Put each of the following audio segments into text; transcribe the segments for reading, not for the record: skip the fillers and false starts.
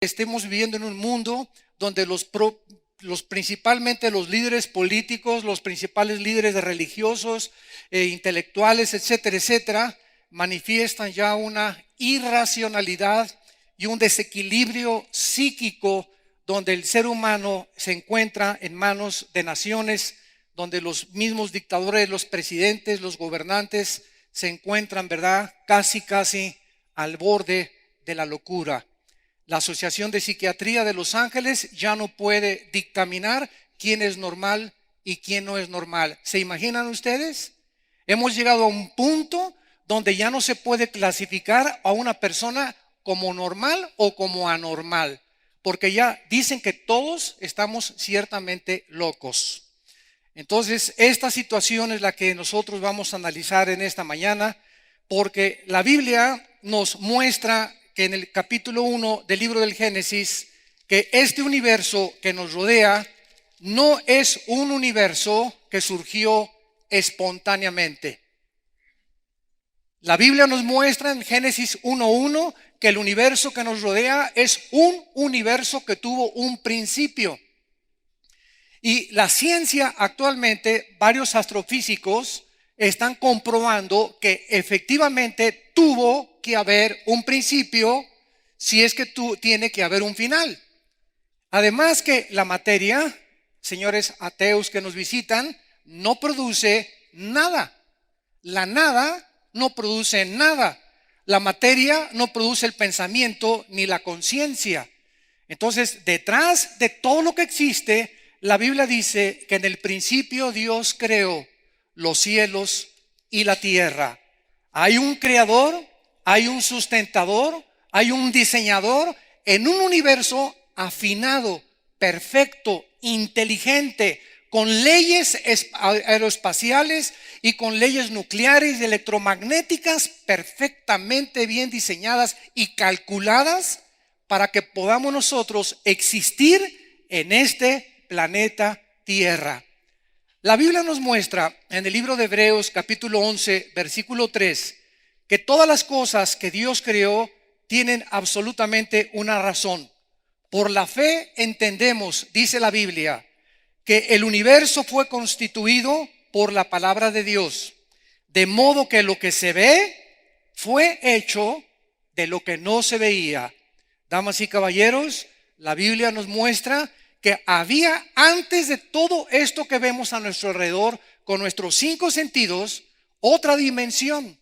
Estemos viviendo en un mundo donde principalmente los líderes políticos, los principales líderes religiosos, intelectuales, etcétera, etcétera, manifiestan ya una irracionalidad y un desequilibrio psíquico donde el ser humano se encuentra en manos de naciones, donde los mismos dictadores, los presidentes, los gobernantes se encuentran, ¿verdad?, casi al borde de la locura. La Asociación de Psiquiatría de Los Ángeles ya no puede dictaminar quién es normal y quién no es normal. ¿Se imaginan ustedes? Hemos llegado a un punto donde ya no se puede clasificar a una persona como normal o como anormal, porque ya dicen que todos estamos ciertamente locos. Entonces, esta situación es la que nosotros vamos a analizar en esta mañana, porque la Biblia nos muestra que en el capítulo 1 del libro del Génesis, que este universo que nos rodea no es un universo que surgió espontáneamente. La Biblia nos muestra en Génesis 1:1 que el universo que nos rodea es un universo que tuvo un principio. Y la ciencia actualmente, varios astrofísicos están comprobando que efectivamente tuvo que haber un principio, si es que tiene que haber un final. Además que la materia, señores ateos que nos visitan, no produce nada. La nada no produce nada. La materia no produce el pensamiento ni la conciencia. Entonces, detrás de todo lo que existe, la Biblia dice que en el principio Dios creó los cielos y la tierra. Hay un creador, hay un sustentador, hay un diseñador en un universo afinado, perfecto, inteligente, con leyes aeroespaciales y con leyes nucleares y electromagnéticas perfectamente bien diseñadas y calculadas para que podamos nosotros existir en este planeta Tierra. La Biblia nos muestra en el libro de Hebreos capítulo 11 versículo 3 que todas las cosas que Dios creó tienen absolutamente una razón. Por la fe entendemos, dice la Biblia, que el universo fue constituido por la palabra de Dios, de modo que lo que se ve fue hecho de lo que no se veía. Damas y caballeros, la Biblia nos muestra que había antes de todo esto que vemos a nuestro alrededor con nuestros 5 sentidos, otra dimensión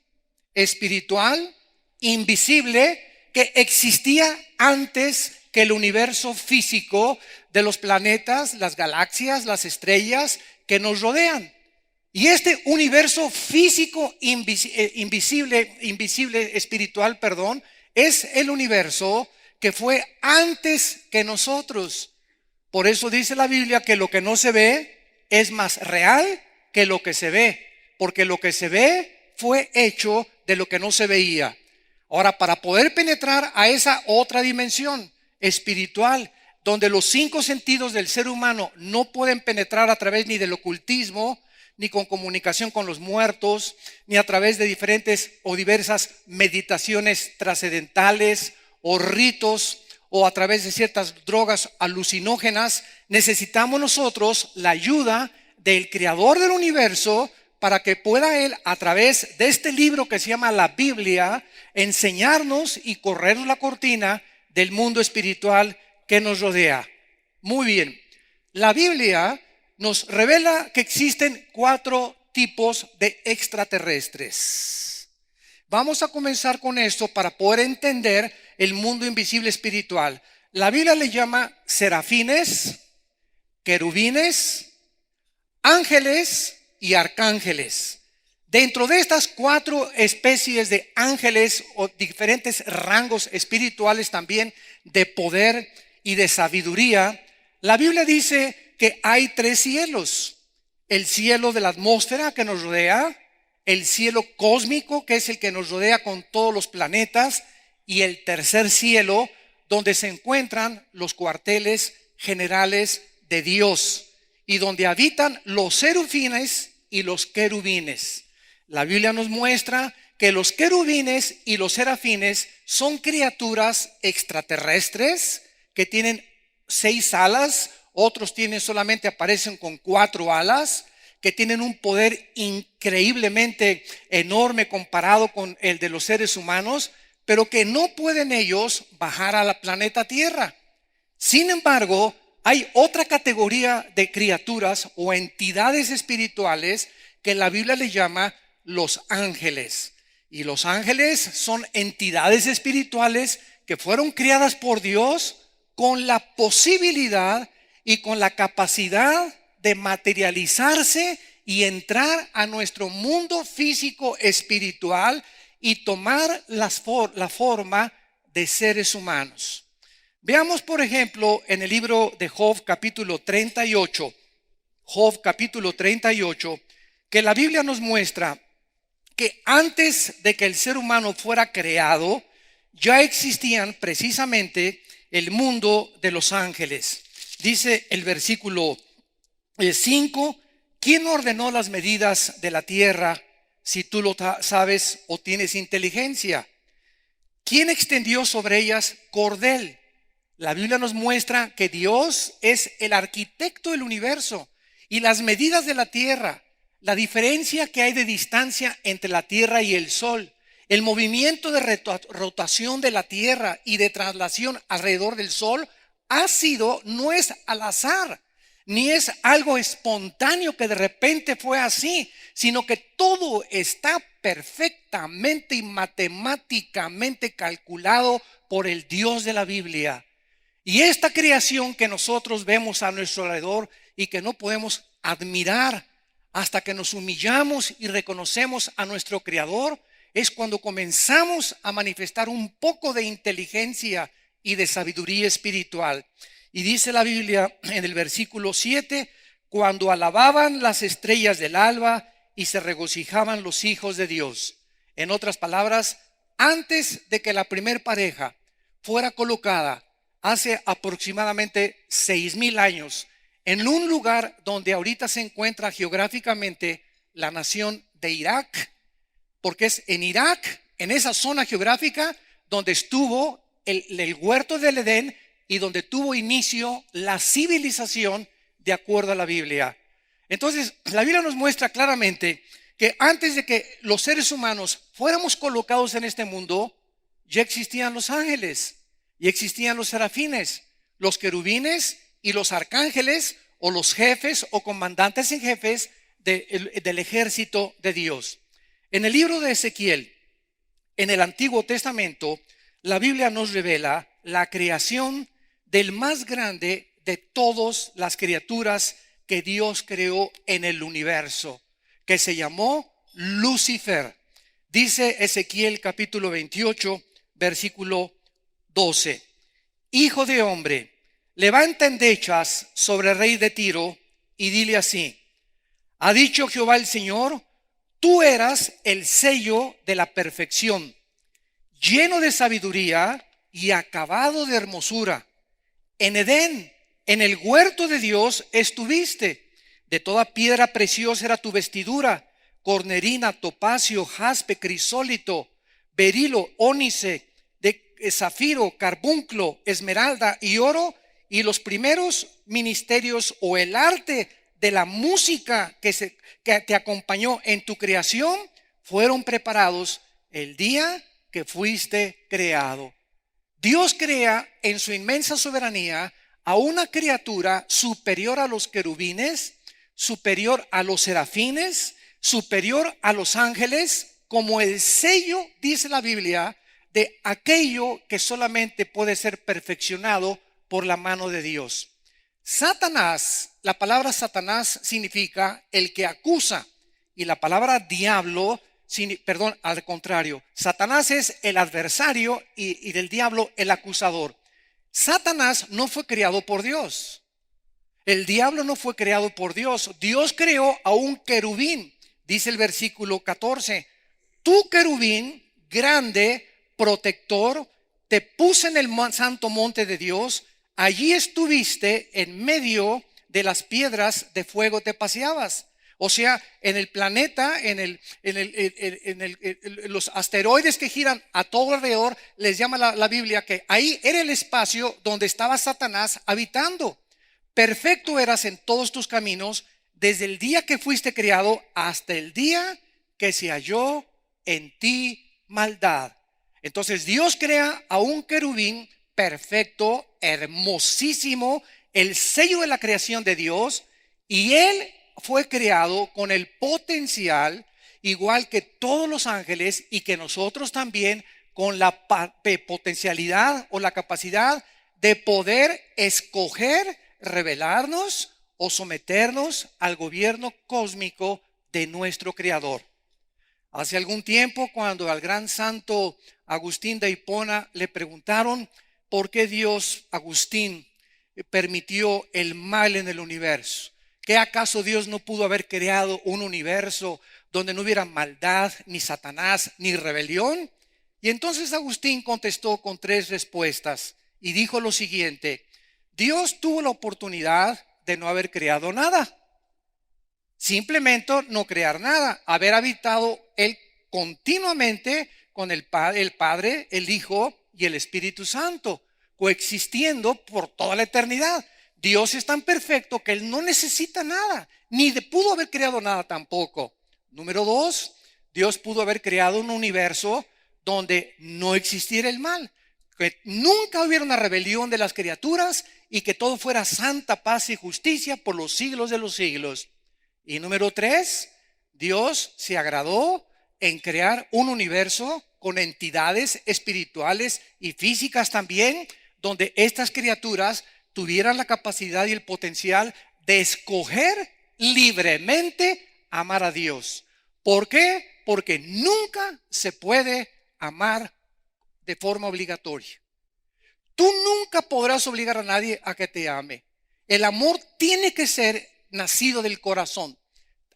espiritual, invisible, que existía antes que el universo físico de los planetas, las galaxias, las estrellas que nos rodean. Y este universo físico invisible, espiritual, es el universo que fue antes que nosotros. Por eso dice la Biblia que lo que no se ve es más real que lo que se ve, porque lo que se ve fue hecho de lo que no se veía. Ahora, para poder penetrar a esa otra dimensión espiritual, donde los 5 sentidos del ser humano no pueden penetrar a través ni del ocultismo, ni con comunicación con los muertos, ni a través de diferentes o diversas meditaciones trascendentales o ritos, o a través de ciertas drogas alucinógenas, necesitamos nosotros la ayuda del creador del universo para que pueda él, a través de este libro que se llama la Biblia, enseñarnos y correr la cortina del mundo espiritual que nos rodea. Muy bien, la Biblia nos revela que existen 4 tipos de extraterrestres. Vamos a comenzar con esto para poder entender el mundo invisible espiritual. La Biblia le llama serafines, querubines, ángeles y arcángeles. Dentro de estas 4 especies de ángeles o diferentes rangos espirituales también de poder y de sabiduría, la Biblia dice que hay 3 cielos. El cielo de la atmósfera que nos rodea, el cielo cósmico que es el que nos rodea con todos los planetas, y el tercer cielo donde se encuentran los cuarteles generales de Dios y donde habitan los serafines y los querubines. La Biblia nos muestra que los querubines y los serafines son criaturas extraterrestres que tienen 6 alas, otros tienen solamente aparecen con 4 alas, que tienen un poder increíblemente enorme comparado con el de los seres humanos, pero que no pueden ellos bajar a la planeta Tierra. Sin embargo, hay otra categoría de criaturas o entidades espirituales que la Biblia le llama los ángeles. Y los ángeles son entidades espirituales que fueron creadas por Dios con la posibilidad y con la capacidad de materializarse y entrar a nuestro mundo físico espiritual y tomar la forma de seres humanos. Veamos, por ejemplo, en el libro de Job capítulo 38, Job capítulo 38, que la Biblia nos muestra que antes de que el ser humano fuera creado, ya existían precisamente el mundo de los ángeles. Dice el versículo 5, ¿quién ordenó las medidas de la tierra si tú lo sabes o tienes inteligencia? ¿Quién extendió sobre ellas cordel? La Biblia nos muestra que Dios es el arquitecto del universo y las medidas de la tierra, la diferencia que hay de distancia entre la tierra y el sol, el movimiento de rotación de la tierra y de traslación alrededor del sol no es al azar, ni es algo espontáneo que de repente fue así, sino que todo está perfectamente y matemáticamente calculado por el Dios de la Biblia. Y esta creación que nosotros vemos a nuestro alrededor y que no podemos admirar hasta que nos humillamos y reconocemos a nuestro Creador, es cuando comenzamos a manifestar un poco de inteligencia y de sabiduría espiritual. Y dice la Biblia en el versículo 7, cuando alababan las estrellas del alba y se regocijaban los hijos de Dios. En otras palabras, antes de que la primer pareja fuera colocada hace aproximadamente 6,000 años en un lugar donde ahorita se encuentra geográficamente la nación de Irak, porque es en Irak, en esa zona geográfica, donde estuvo el huerto del Edén y donde tuvo inicio la civilización de acuerdo a la Biblia. Entonces, la Biblia nos muestra claramente que antes de que los seres humanos fuéramos colocados en este mundo, ya existían los ángeles y existían los serafines, los querubines y los arcángeles o los jefes o comandantes en jefes del ejército de Dios. En el libro de Ezequiel, en el Antiguo Testamento, la Biblia nos revela la creación del más grande de todas las criaturas que Dios creó en el universo, que se llamó Lucifer. Dice Ezequiel capítulo 28, versículo 12. Hijo de hombre, levanta endechas sobre el rey de Tiro y dile así: ha dicho Jehová el Señor, tú eras el sello de la perfección, lleno de sabiduría y acabado de hermosura. En Edén, en el huerto de Dios estuviste. De toda piedra preciosa era tu vestidura: cornerina, topacio, jaspe, crisólito, berilo, ónice, de zafiro, carbunclo, esmeralda y oro. Y los primeros ministerios o el arte de la música que te acompañó en tu creación fueron preparados el día que fuiste creado. Dios crea en su inmensa soberanía a una criatura superior a los querubines, superior a los serafines, superior a los ángeles, como el sello, dice la Biblia, de aquello que solamente puede ser perfeccionado por la mano de Dios. Satanás, la palabra Satanás significa el que acusa, y la palabra diablo, al contrario, Satanás es el adversario y del diablo el acusador. Satanás no fue creado por Dios. El diablo no fue creado por Dios. Dios creó a un querubín, dice el versículo 14. Tu querubín grande, protector, te puse en el santo monte de Dios. Allí estuviste en medio de las piedras de fuego, te paseabas. O sea, en el planeta, los asteroides que giran a todo alrededor, les llama la Biblia que ahí era el espacio donde estaba Satanás habitando. Perfecto eras en todos tus caminos, desde el día que fuiste creado hasta el día que se halló en ti maldad. Entonces Dios crea a un querubín perfecto, hermosísimo, el sello de la creación de Dios, y él fue creado con el potencial, igual que todos los ángeles y que nosotros también, con la potencialidad o la capacidad de poder escoger, rebelarnos o someternos al gobierno cósmico de nuestro Creador. Hace algún tiempo, cuando al gran santo Agustín de Hipona le preguntaron por qué Dios, Agustín, permitió el mal en el universo. ¿Qué acaso Dios no pudo haber creado un universo donde no hubiera maldad, ni Satanás, ni rebelión? Y entonces Agustín contestó con 3 respuestas y dijo lo siguiente: Dios tuvo la oportunidad de no haber creado nada. Simplemente no crear nada, haber habitado él continuamente con el Padre, el Hijo y el Espíritu Santo, coexistiendo por toda la eternidad. Dios es tan perfecto que él no necesita nada, ni pudo haber creado nada tampoco. Número 2, Dios pudo haber creado un universo donde no existiera el mal, que nunca hubiera una rebelión de las criaturas y que todo fuera santa paz y justicia por los siglos de los siglos. Y número 3, Dios se agradó en crear un universo con entidades espirituales y físicas también, donde estas criaturas tuvieran la capacidad y el potencial de escoger libremente amar a Dios. ¿Por qué? Porque nunca se puede amar de forma obligatoria. Tú nunca podrás obligar a nadie a que te ame. El amor tiene que ser nacido del corazón,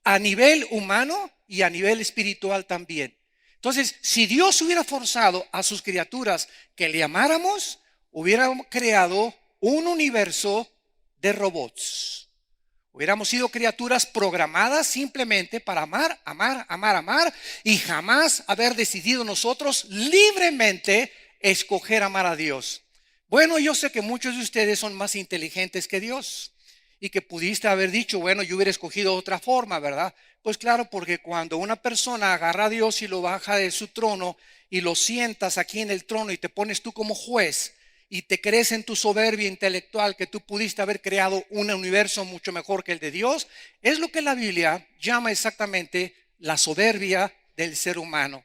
a nivel humano y a nivel espiritual también. Entonces, si Dios hubiera forzado a sus criaturas que le amáramos, hubiera creado un universo de robots. Hubiéramos sido criaturas programadas simplemente para amar, amar, amar, amar, y jamás haber decidido nosotros libremente escoger amar a Dios. Bueno, yo sé que muchos de ustedes son más inteligentes que Dios y que pudiste haber dicho, bueno, yo hubiera escogido otra forma, ¿verdad? Pues claro, porque cuando una persona agarra a Dios y lo baja de su trono y lo sientas aquí en el trono y te pones tú como juez y te crees en tu soberbia intelectual que tú pudiste haber creado un universo mucho mejor que el de Dios, es lo que la Biblia llama exactamente la soberbia del ser humano,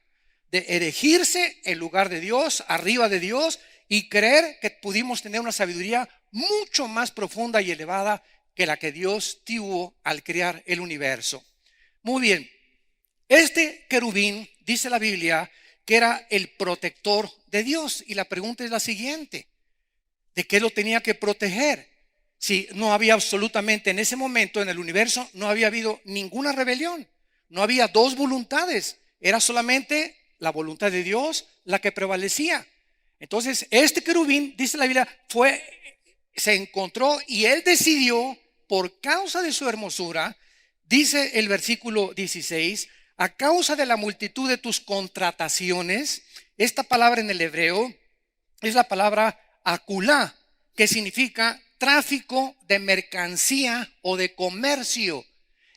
de erigirse en lugar de Dios, arriba de Dios, y creer que pudimos tener una sabiduría mucho más profunda y elevada que la que Dios tuvo al crear el universo. Muy bien, este querubín, dice la Biblia, que era el protector de Dios. Y la pregunta es la siguiente: ¿de qué lo tenía que proteger? Si no había absolutamente en ese momento en el universo, no había habido ninguna rebelión, no había 2 voluntades, era solamente la voluntad de Dios la que prevalecía. Entonces este querubín, dice la Biblia, se encontró y él decidió, por causa de su hermosura, dice el versículo 16, a causa de la multitud de tus contrataciones. Esta palabra en el hebreo es la palabra akulá, que significa tráfico de mercancía o de comercio.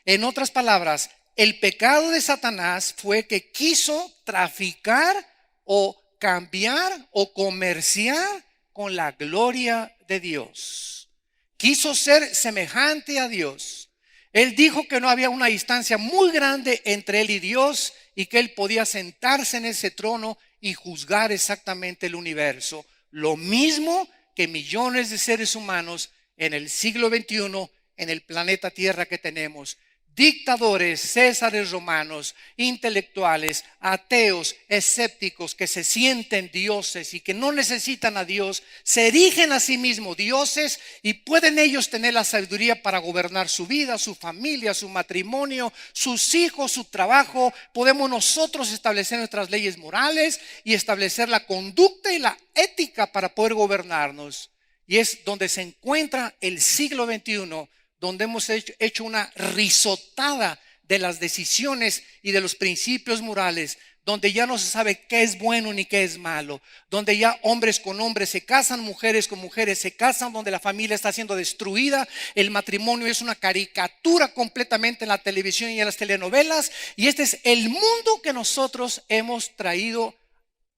En otras palabras, el pecado de Satanás fue que quiso traficar o cambiar o comerciar con la gloria de Dios. Quiso ser semejante a Dios. Él dijo que no había una distancia muy grande entre él y Dios y que él podía sentarse en ese trono y juzgar exactamente el universo. Lo mismo que millones de seres humanos en el siglo XXI, en el planeta Tierra que tenemos. Dictadores, césares romanos, intelectuales, ateos, escépticos que se sienten dioses y que no necesitan a Dios, se erigen a sí mismos dioses y pueden ellos tener la sabiduría para gobernar su vida, su familia, su matrimonio, sus hijos, su trabajo. Podemos nosotros establecer nuestras leyes morales y establecer la conducta y la ética para poder gobernarnos. Y es donde se encuentra el siglo XXI, donde hemos hecho una risotada de las decisiones y de los principios morales, donde ya no se sabe qué es bueno ni qué es malo, donde ya hombres con hombres se casan, mujeres con mujeres se casan, donde la familia está siendo destruida, el matrimonio es una caricatura completamente en la televisión y en las telenovelas, y este es el mundo que nosotros hemos traído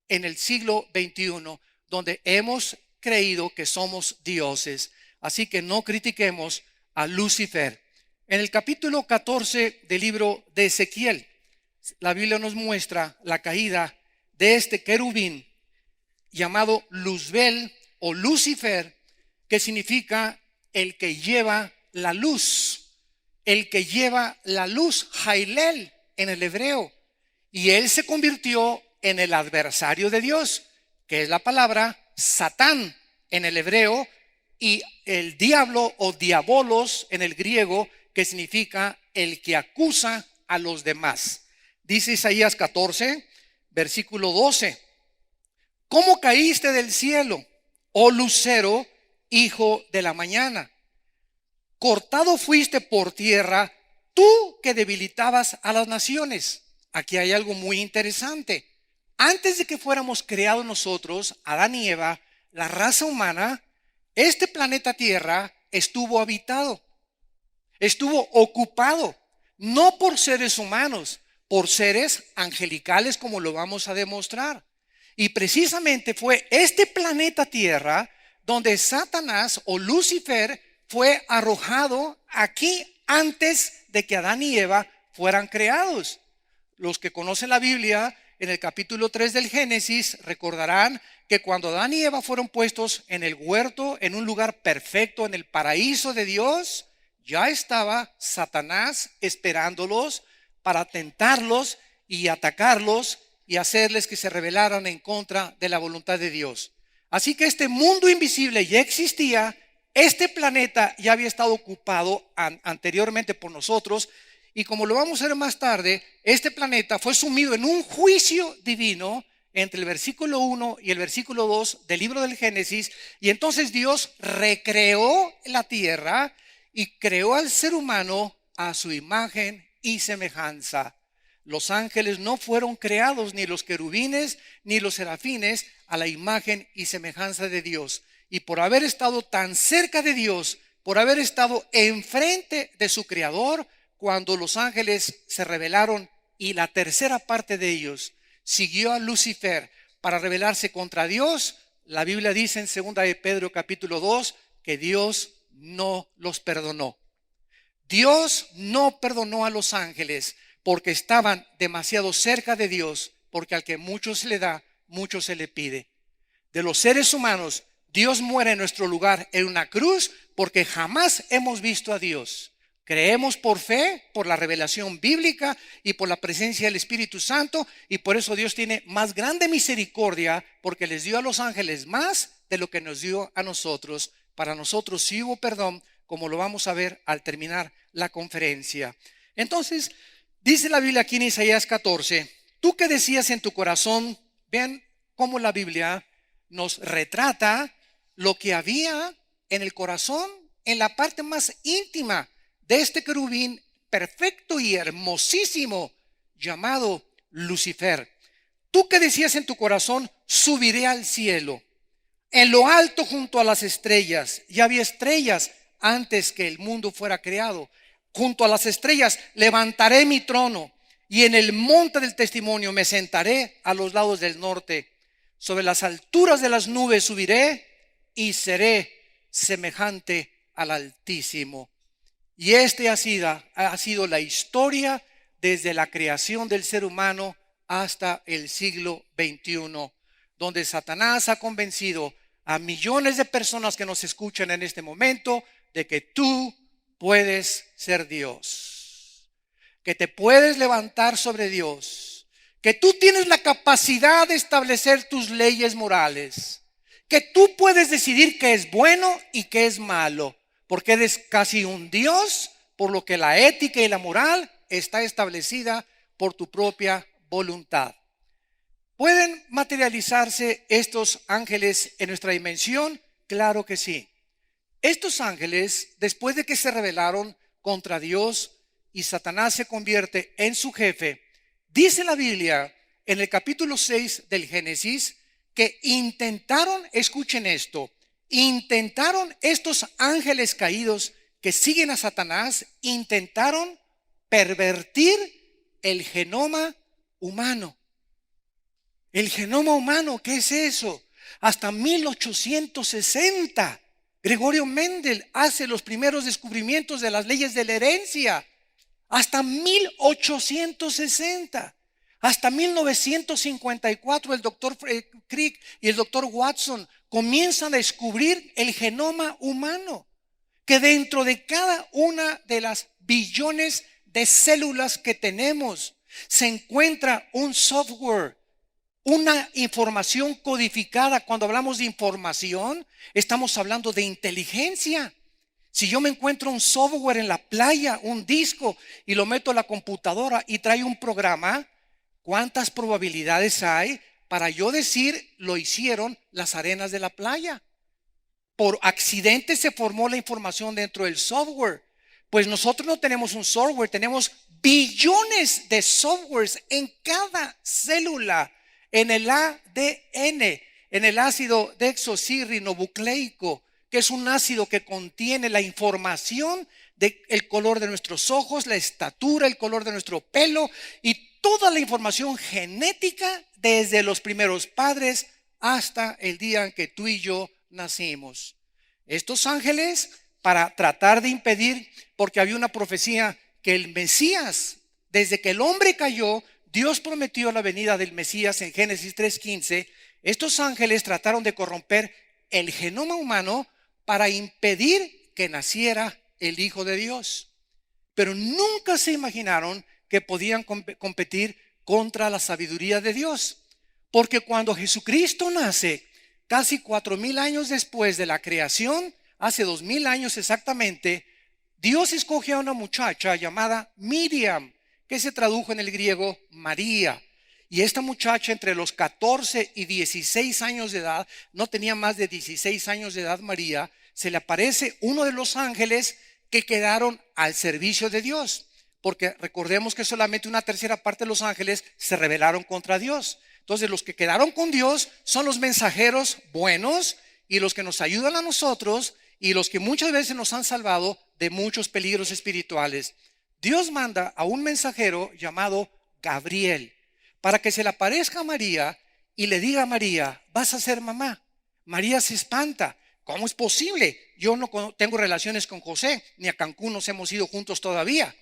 en el siglo XXI, donde hemos creído que somos dioses. Así que no critiquemos a Lucifer. En el capítulo 14 del libro de Ezequiel, la Biblia nos muestra la caída de este querubín llamado Luzbel o Lucifer, que significa el que lleva la luz, el que lleva la luz, Jailel en el hebreo. Y él se convirtió en el adversario de Dios, que es la palabra Satán en el hebreo, y el diablo o diabolos en el griego, que significa el que acusa a los demás. Dice Isaías 14, versículo 12: ¿Cómo caíste del cielo, oh lucero, hijo de la mañana? Cortado fuiste por tierra, tú que debilitabas a las naciones. Aquí hay algo muy interesante. Antes de que fuéramos creados nosotros, Adán y Eva, la raza humana, este planeta Tierra estuvo habitado, estuvo ocupado, no por seres humanos, por seres angelicales, como lo vamos a demostrar. Y precisamente fue este planeta Tierra donde Satanás o Lucifer fue arrojado aquí antes de que Adán y Eva fueran creados. Los que conocen la Biblia, en el capítulo 3 del Génesis, recordarán que cuando Adán y Eva fueron puestos en el huerto, en un lugar perfecto, en el paraíso de Dios, ya estaba Satanás esperándolos para tentarlos y atacarlos y hacerles que se rebelaran en contra de la voluntad de Dios. Así que este mundo invisible ya existía, este planeta ya había estado ocupado anteriormente por nosotros, y como lo vamos a ver más tarde, este planeta fue sumido en un juicio divino entre el versículo 1 y el versículo 2 del libro del Génesis, y entonces Dios recreó la tierra y creó al ser humano a su imagen y semejanza. Los ángeles no fueron creados, ni los querubines ni los serafines, a la imagen y semejanza de Dios. Y por haber estado tan cerca de Dios, por haber estado enfrente de su creador, cuando los ángeles se rebelaron y la tercera parte de ellos siguió a Lucifer para rebelarse contra Dios, la Biblia dice en 2 de Pedro capítulo 2 que Dios no los perdonó. Dios no perdonó a los ángeles porque estaban demasiado cerca de Dios, porque al que mucho se le da, mucho se le pide. De los seres humanos, Dios muere en nuestro lugar en una cruz porque jamás hemos visto a Dios. Creemos por fe, por la revelación bíblica y por la presencia del Espíritu Santo, y por eso Dios tiene más grande misericordia, porque les dio a los ángeles más de lo que nos dio a nosotros. Para nosotros sí hubo perdón, como lo vamos a ver al terminar la conferencia. Entonces, dice la Biblia aquí en Isaías 14, tú que decías en tu corazón, vean cómo la Biblia nos retrata lo que había en el corazón, en la parte más íntima de este querubín perfecto y hermosísimo llamado Lucifer. Tú que decías en tu corazón, subiré al cielo, en lo alto junto a las estrellas. Ya había estrellas antes que el mundo fuera creado. Junto a las estrellas levantaré mi trono, y en el monte del testimonio me sentaré a los lados del norte. Sobre las alturas de las nubes subiré y seré semejante al Altísimo. Y este ha sido la historia desde la creación del ser humano hasta el siglo XXI, donde Satanás ha convencido a millones de personas que nos escuchan en este momento de que tú puedes ser Dios, que te puedes levantar sobre Dios, que tú tienes la capacidad de establecer tus leyes morales, que tú puedes decidir qué es bueno y qué es malo, porque eres casi un Dios, por lo que la ética y la moral está establecida por tu propia voluntad. ¿Pueden materializarse estos ángeles en nuestra dimensión? Claro que sí. Estos ángeles, después de que se rebelaron contra Dios, y Satanás se convierte en su jefe, dice la Biblia en el capítulo 6 del Génesis que intentaron, escuchen esto, intentaron estos ángeles caídos que siguen a Satanás, intentaron pervertir el genoma humano. El genoma humano, ¿qué es eso? Hasta 1860, Gregorio Mendel hace los primeros descubrimientos de las leyes de la herencia. Hasta 1860. Hasta 1954 el doctor Crick y el doctor Watson comienzan a descubrir el genoma humano, que dentro de cada una de las billones de células que tenemos se encuentra un software, una información codificada. Cuando hablamos de información, estamos hablando de inteligencia. Si yo me encuentro un software en la playa, un disco, y lo meto a la computadora y trae un programa, ¿cuántas probabilidades hay para yo decir lo hicieron las arenas de la playa? Por accidente se formó la información dentro del software. Pues nosotros no tenemos un software, tenemos billones de softwares en cada célula, en el ADN, en el ácido desoxirribonucleico, que es un ácido que contiene la información del color de nuestros ojos, la estatura, el color de nuestro pelo y toda la información genética desde los primeros padres hasta el día en que tú y yo nacimos. Estos ángeles, para tratar de impedir, porque había una profecía que el Mesías, desde que el hombre cayó, Dios prometió la venida del Mesías en Génesis 3:15. Estos ángeles trataron de corromper el genoma humano para impedir que naciera el Hijo de Dios. Pero nunca se imaginaron que podían competir contra la sabiduría de Dios. Porque cuando Jesucristo nace, casi 4,000 años después de la creación, hace 2,000 años exactamente, Dios escogió a una muchacha llamada Miriam, que se tradujo en el griego María. Y esta muchacha entre los 14 y 16 años de edad, no tenía más de 16 años de edad María, se le aparece uno de los ángeles que quedaron al servicio de Dios. Porque recordemos que solamente una tercera parte de los ángeles se rebelaron contra Dios. Entonces los que quedaron con Dios son los mensajeros buenos y los que nos ayudan a nosotros y los que muchas veces nos han salvado de muchos peligros espirituales. Dios manda a un mensajero llamado Gabriel para que se le aparezca a María y le diga a María, vas a ser mamá. María se espanta. ¿Cómo es posible? Yo no tengo relaciones con José, ni a Cancún nos hemos ido juntos todavía,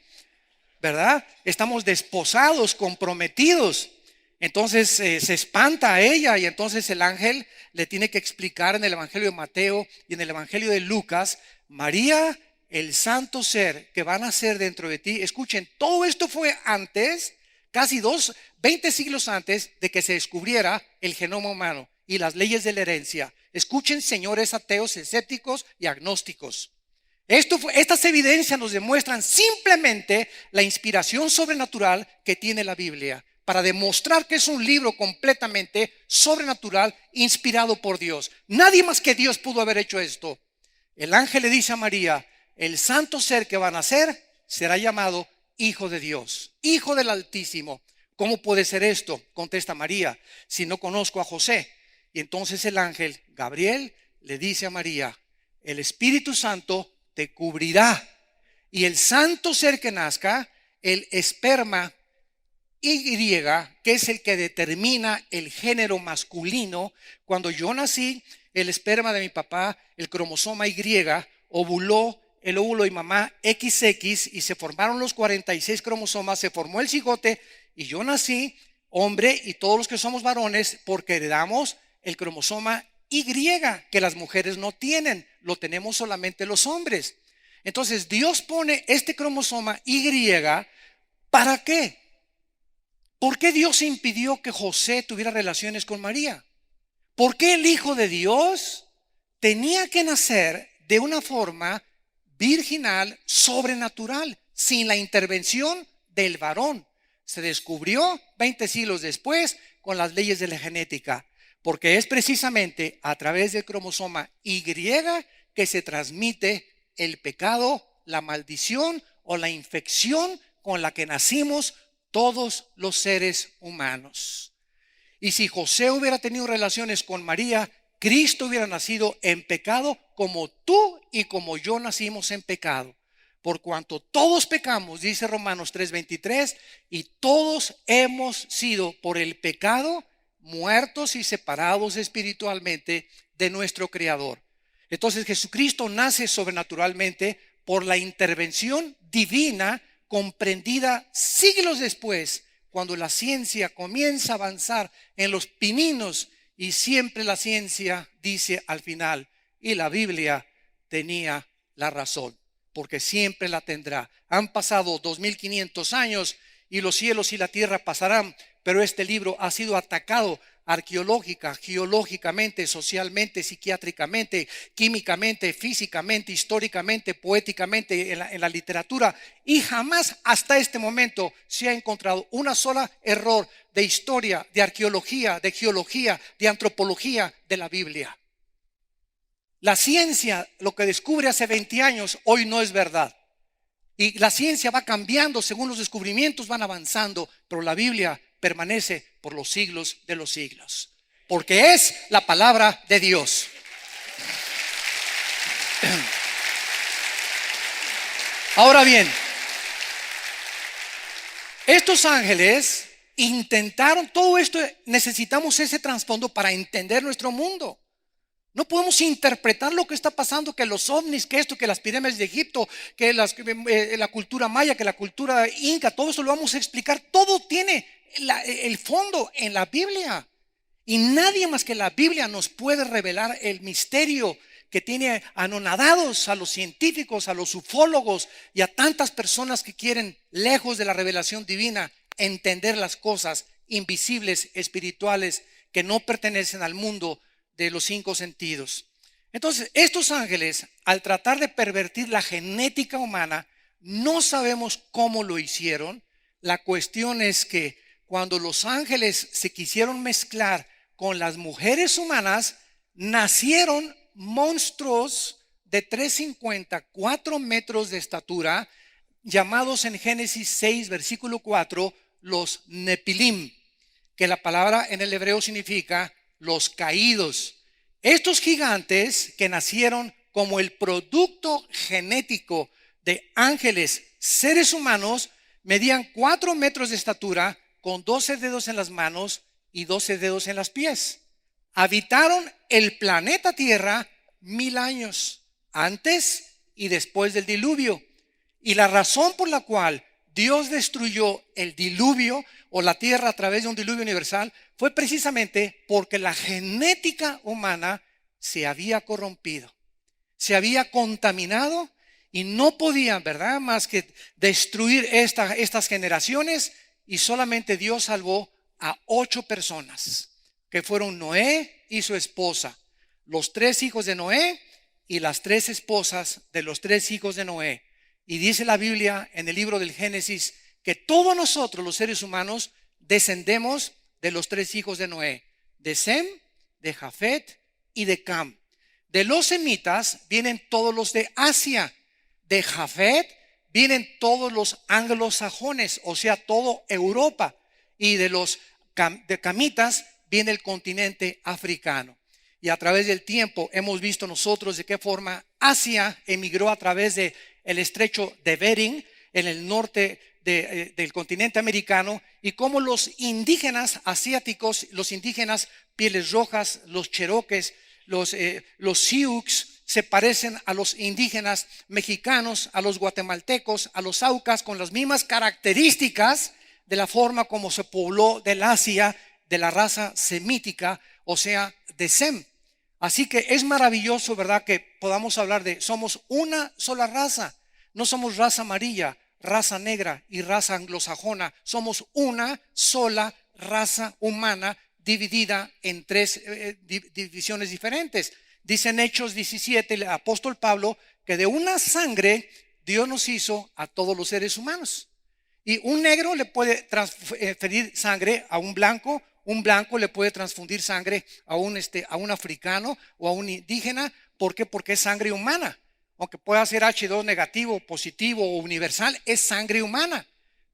¿verdad? Estamos desposados, comprometidos. Entonces se espanta a ella y entonces el ángel le tiene que explicar en el Evangelio de Mateo y en el Evangelio de Lucas, María, el santo ser que va a nacer dentro de ti. Escuchen, todo esto fue antes, casi 20 siglos antes de que se descubriera el genoma humano y las leyes de la herencia. Escuchen, señores ateos, escépticos y agnósticos. Estas evidencias nos demuestran simplemente la inspiración sobrenatural que tiene la Biblia para demostrar que es un libro completamente sobrenatural, inspirado por Dios. Nadie más que Dios pudo haber hecho esto. El ángel le dice a María, el santo ser que va a nacer será llamado Hijo de Dios, Hijo del Altísimo. ¿Cómo puede ser esto? Contesta María, si no conozco a José. Y entonces el ángel Gabriel le dice a María, el Espíritu Santo te cubrirá y el santo ser que nazca, el esperma Y, que es el que determina el género masculino. Cuando yo nací, el esperma de mi papá, el cromosoma Y, ovuló el óvulo de mamá XX y se formaron los 46 cromosomas, se formó el cigote y yo nací hombre y todos los que somos varones porque heredamos el cromosoma Y que las mujeres no tienen, lo tenemos solamente los hombres. Entonces Dios pone este cromosoma Y, ¿para qué? ¿Por qué Dios impidió que José tuviera relaciones con María? ¿Por qué el Hijo de Dios tenía que nacer de una forma virginal, sobrenatural, sin la intervención del varón? Se descubrió 20 siglos después con las leyes de la genética, porque es precisamente a través del cromosoma Y que se transmite el pecado, la maldición o la infección con la que nacimos todos los seres humanos. Y si José hubiera tenido relaciones con María, Cristo hubiera nacido en pecado como tú y como yo nacimos en pecado. Por cuanto todos pecamos, dice Romanos 3:23, y todos hemos sido por el pecado muertos y separados espiritualmente de nuestro Creador. Entonces Jesucristo nace sobrenaturalmente por la intervención divina comprendida siglos después, cuando la ciencia comienza a avanzar en los pininos, y siempre la ciencia dice al final, y la Biblia tenía la razón, porque siempre la tendrá. Han pasado 2500 años y los cielos y la tierra pasarán, pero este libro ha sido atacado arqueológica, geológicamente, socialmente, psiquiátricamente, químicamente, físicamente, históricamente, poéticamente, en la literatura, y jamás hasta este momento se ha encontrado una sola error de historia, de arqueología, de geología, de antropología de la Biblia. La ciencia, lo que descubre hace 20 años, hoy no es verdad. Y la ciencia va cambiando según los descubrimientos van avanzando, pero la Biblia permanece por los siglos de los siglos, porque es la palabra de Dios. Ahora bien, estos ángeles intentaron, todo esto necesitamos ese trasfondo para entender nuestro mundo. No podemos interpretar lo que está pasando, que los ovnis, que esto, que las pirámides de Egipto, que la cultura maya, que la cultura inca, todo eso lo vamos a explicar. Todo tiene el fondo en la Biblia. Y nadie más que la Biblia nos puede revelar el misterio que tiene anonadados a los científicos, a los ufólogos y a tantas personas que quieren, lejos de la revelación divina, entender las cosas invisibles, espirituales, que no pertenecen al mundo de los 5 sentidos. Entonces, estos ángeles, al tratar de pervertir la genética humana, no sabemos cómo lo hicieron. La cuestión es que cuando los ángeles se quisieron mezclar con las mujeres humanas, nacieron monstruos de 350, 4 metros de estatura, llamados en Génesis 6, versículo 4, los Nepilim, que la palabra en el hebreo significa los caídos. Estos gigantes que nacieron como el producto genético de ángeles, seres humanos, medían 4 metros de estatura, con 12 dedos en las manos y 12 dedos en los pies. Habitaron el planeta Tierra 1000 años antes y después del diluvio. Y la razón por la cual Dios destruyó el diluvio o la tierra a través de un diluvio universal fue precisamente porque la genética humana se había corrompido, se había contaminado y no podían, ¿verdad?, más que destruir estas generaciones. Y solamente Dios salvó a 8 personas, que fueron Noé y su esposa, los 3 hijos de Noé y las 3 esposas de los 3 hijos de Noé. Y dice la Biblia en el libro del Génesis que todos nosotros, los seres humanos, descendemos de los 3 hijos de Noé, de Sem, de Jafet y de Cam. De los semitas vienen todos los de Asia. De Jafet vienen todos los anglosajones, o sea, todo Europa. Y de los camitas viene el continente africano. Y a través del tiempo hemos visto nosotros de qué forma Asia emigró a través de el estrecho de Bering en el norte del continente americano, y cómo los indígenas asiáticos, los indígenas pieles rojas, los cherokees, los sioux, se parecen a los indígenas mexicanos, a los guatemaltecos, a los aucas, con las mismas características de la forma como se pobló del Asia, de la raza semítica, o sea, de Sem. Así que es maravilloso, ¿verdad?, que podamos hablar de somos una sola raza. No somos raza amarilla, raza negra y raza anglosajona. Somos una sola raza humana dividida en 3 divisiones diferentes. Dice en Hechos 17 el apóstol Pablo que de una sangre Dios nos hizo a todos los seres humanos. Y un negro le puede transferir sangre a un blanco le puede transfundir sangre a un africano o a un indígena. ¿Por qué? Porque es sangre humana. aunque pueda ser H2 negativo, positivo o universal, es sangre humana.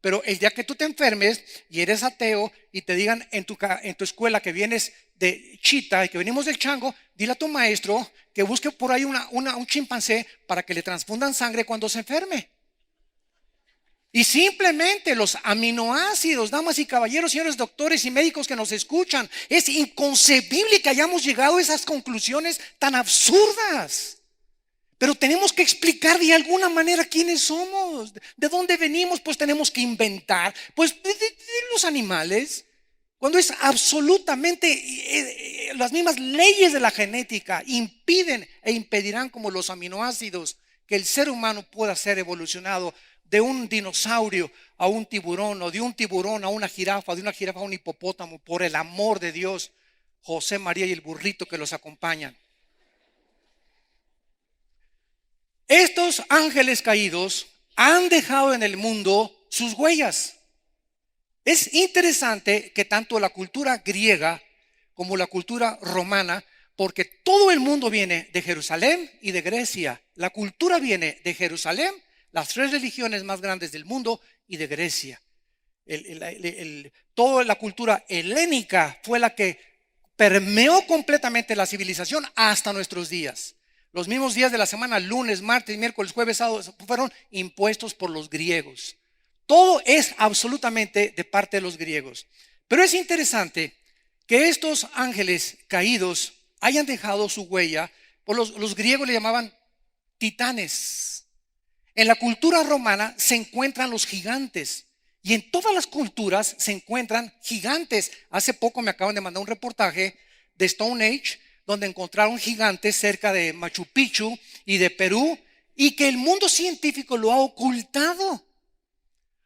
Pero el día que tú te enfermes y eres ateo y te digan en tu escuela que vienes de Chita y que venimos del chango, dile a tu maestro que busque por ahí un chimpancé para que le transfundan sangre cuando se enferme. Y simplemente los aminoácidos, damas y caballeros, señores doctores y médicos que nos escuchan, es inconcebible que hayamos llegado a esas conclusiones tan absurdas. Pero tenemos que explicar de alguna manera quiénes somos, de dónde venimos, pues tenemos que inventar, pues de los animales, cuando es absolutamente las mismas leyes de la genética impiden e impedirán como los aminoácidos que el ser humano pueda ser evolucionado de un dinosaurio a un tiburón, o de un tiburón a una jirafa, de una jirafa a un hipopótamo, por el amor de Dios, José, María y el burrito que los acompañan. Estos ángeles caídos han dejado en el mundo sus huellas. Es interesante que tanto la cultura griega como la cultura romana, porque todo el mundo viene de Jerusalén y de Grecia. La cultura viene de Jerusalén, las tres religiones más grandes del mundo, y de Grecia. Toda la cultura helénica fue la que permeó completamente la civilización hasta nuestros días. Los mismos días de la semana, lunes, martes, miércoles, jueves, sábado, fueron impuestos por los griegos. Todo es absolutamente de parte de los griegos. Pero es interesante que estos ángeles caídos hayan dejado su huella. Los griegos le llamaban titanes. En la cultura romana se encuentran los gigantes. Y en todas las culturas se encuentran gigantes. Hace poco me acaban de mandar un reportaje de Stone Age, donde encontraron gigantes cerca de Machu Picchu y de Perú, y que el mundo científico lo ha ocultado.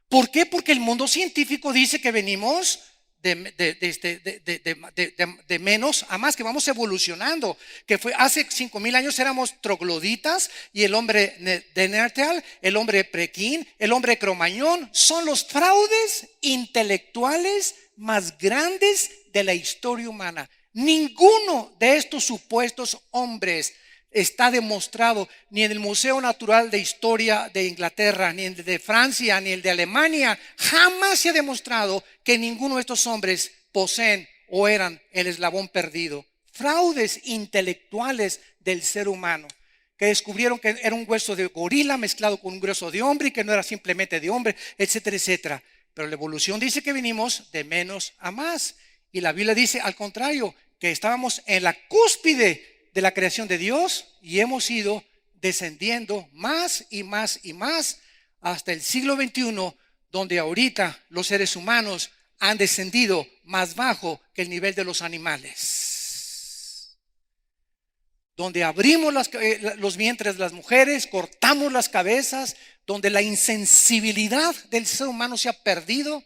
¿Por qué? Porque el mundo científico dice que venimos de menos a más, que vamos evolucionando, que fue hace 5,000 años éramos trogloditas, y el hombre de Neandertal, el hombre prequín, el hombre cromañón, son los fraudes intelectuales más grandes de la historia humana. Ninguno de estos supuestos hombres está demostrado, ni en el Museo Natural de Historia de Inglaterra, ni en el de Francia, ni el de Alemania. Jamás se ha demostrado que ninguno de estos hombres poseen o eran el eslabón perdido. Fraudes intelectuales del ser humano, que descubrieron que era un hueso de gorila mezclado con un hueso de hombre y que no era simplemente de hombre, etcétera, etcétera. Pero la evolución dice que venimos de menos a más. Y la Biblia dice al contrario, que estábamos en la cúspide de la creación de Dios y hemos ido descendiendo más y más y más hasta el siglo XXI, donde ahorita los seres humanos han descendido más bajo que el nivel de los animales. Donde abrimos los vientres de las mujeres, cortamos las cabezas, donde la insensibilidad del ser humano se ha perdido,